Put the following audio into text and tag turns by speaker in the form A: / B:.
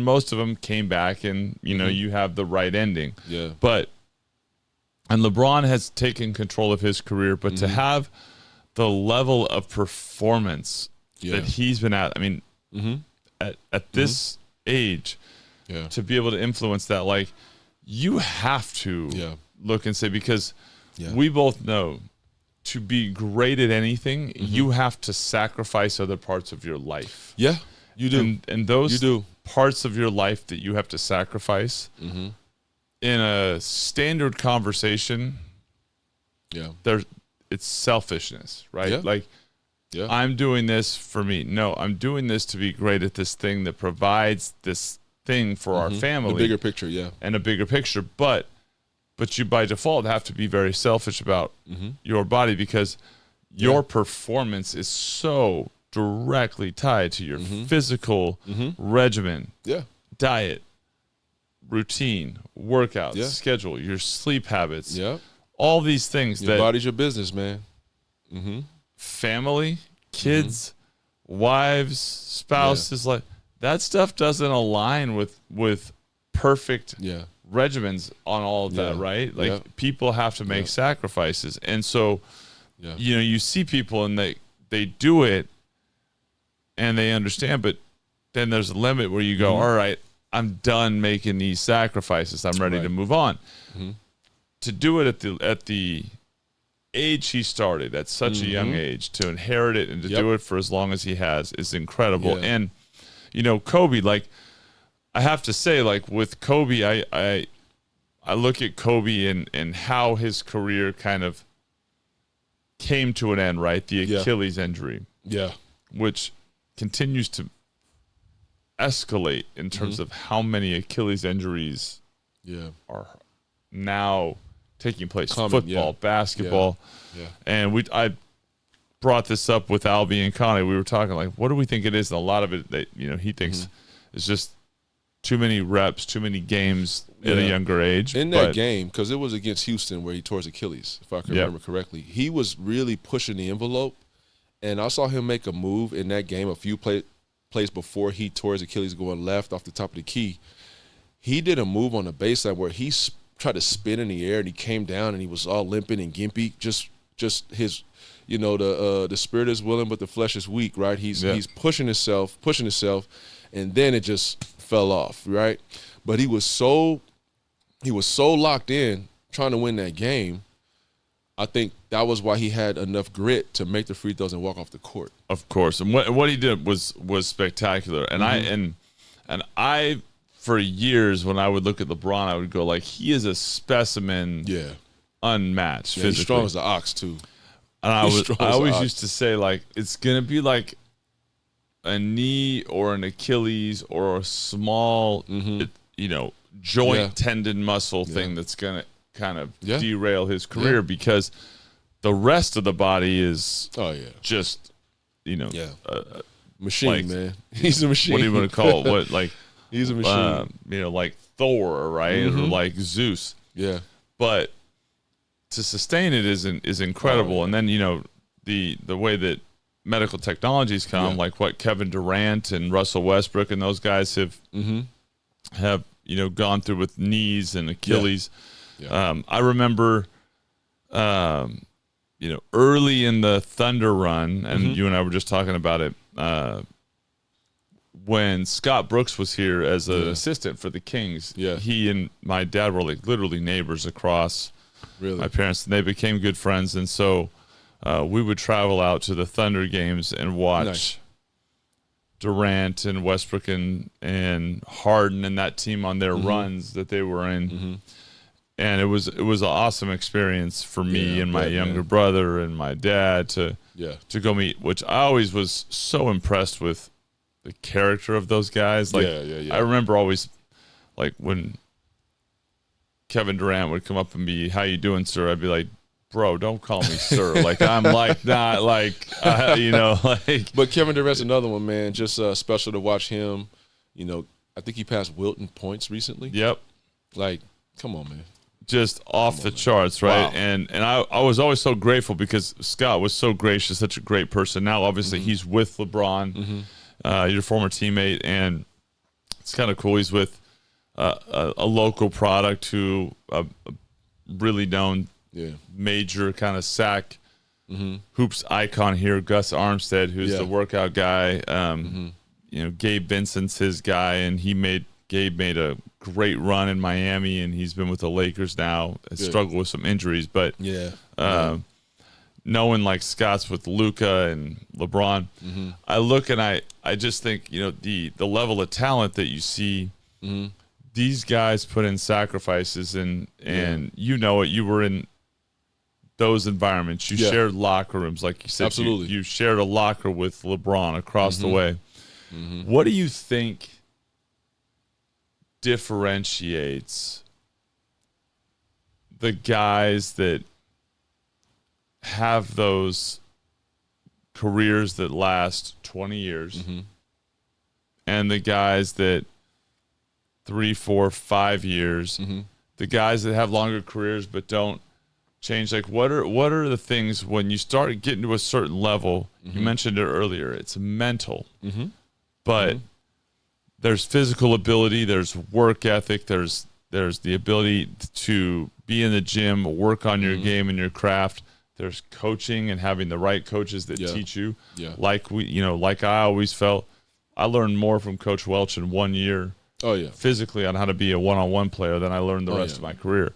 A: most of them came back, and you have the right ending.
B: Yeah.
A: And LeBron has taken control of his career, but to have the level of performance that he's been at, I mean, at this age, to be able to influence that, like, you have to look and say, because we both know to be great at anything, you have to sacrifice other parts of your life.
B: Yeah, you do.
A: And those parts of your life that you have to sacrifice in a standard conversation, it's selfishness, right?
B: Yeah.
A: Like, I'm doing this for me. No, I'm doing this to be great at this thing that provides this thing for our family.
B: The bigger picture,
A: and a bigger picture. But you by default have to be very selfish about your body, because your performance is so directly tied to your physical regimen, diet, routine, workouts, schedule, your sleep habits, all these things.
B: Your body's your business, man.
A: Family, kids, wives, spouses, like that stuff doesn't align with perfect regimens on all of that, right? Like people have to make sacrifices. And so, you see people and they do it and they understand, but then there's a limit where you go, all right, I'm done making these sacrifices. I'm ready to move on. To do it at the age he started, at such a young age, to inherit it and to do it for as long as he has is incredible. And, Kobe, like, I have to say, like, with Kobe, I look at Kobe and how his career kind of came to an end, right? The Achilles injury. Yeah. Which continues to escalate in terms of how many Achilles injuries are now taking place. Football, basketball. And I brought this up with Albie and Connie. We were talking, like, what do we think it is? And a lot of it that, he thinks is just too many reps, too many games at a younger age.
B: In that game, because it was against Houston where he tore his Achilles, if I can remember correctly, he was really pushing the envelope. And I saw him make a move in that game a few plays before he tore his Achilles going left off the top of the key. He did a move on the baseline where he tried to spin in the air, and he came down and he was all limping and gimpy. Just his, the spirit is willing but the flesh is weak, right? He's pushing himself, and then it just fell off, right? But he was so locked in trying to win that game. I think that was why he had enough grit to make the free throws and walk off the court.
A: Of course, and what he did was spectacular. And I for years, when I would look at LeBron, I would go, like, he is a specimen, unmatched physically.
B: He's strong as the ox too.
A: And I always used to say, like, it's gonna be like a knee or an Achilles or a small, joint tendon muscle thing that's gonna kind of derail his career, because the rest of the body is just
B: machine,
A: like,
B: man. He's a machine.
A: What do you want to call it? What, like,
B: he's a machine.
A: Like Thor, right? Or like Zeus.
B: Yeah.
A: But to sustain it is incredible. And then, the way that medical technologies come, like what Kevin Durant and Russell Westbrook and those guys have gone through with knees and Achilles. I remember, early in the Thunder run, and you and I were just talking about it, when Scott Brooks was here as an assistant for the Kings, he and my dad were like literally neighbors across my parents, and they became good friends. And so we would travel out to the Thunder games and watch Durant and Westbrook and Harden and that team on their runs that they were in. And it was an awesome experience for me and my younger brother and my dad to go meet, which I always was so impressed with the character of those guys. Like, I remember always, like, when Kevin Durant would come up and be, "How you doing, sir?" I'd be like, "Bro, don't call me sir." Like, I'm like not like like.
B: But Kevin Durant's another one, man. Just special to watch him. I think he passed Wilt in points recently.
A: Yep.
B: Like, come on, man.
A: Just off the charts, right?
B: Wow.
A: And I was always so grateful because Scott was so gracious, such a great person. Now, obviously, he's with LeBron, your former teammate, and it's kind of cool. He's with a local product who a really known major kind of sack hoops icon here, Gus Armstead, who's the workout guy. You know, Gabe Vincent's his guy, and Gabe made a great run in Miami, and he's been with the Lakers now. Has struggled with some injuries, but knowing like Scott's with Luka and LeBron, I look and I just think, you know, the level of talent that you see, these guys put in sacrifices, and you know it. You were in those environments. You shared locker rooms, like you said.
B: Absolutely,
A: you shared a locker with LeBron across the way. What do you think differentiates the guys that have those careers that last 20 years and the guys that 3, 4, 5 years, the guys that have longer careers but don't change? Like, what are the things when you start getting to a certain level? You mentioned it earlier, it's mental, but there's physical ability, there's work ethic, there's the ability to be in the gym, work on your game and your craft. There's coaching and having the right coaches that teach you. Like I always felt, I learned more from Coach Welch in 1 year physically on how to be a one-on-one player than I learned the rest of my career.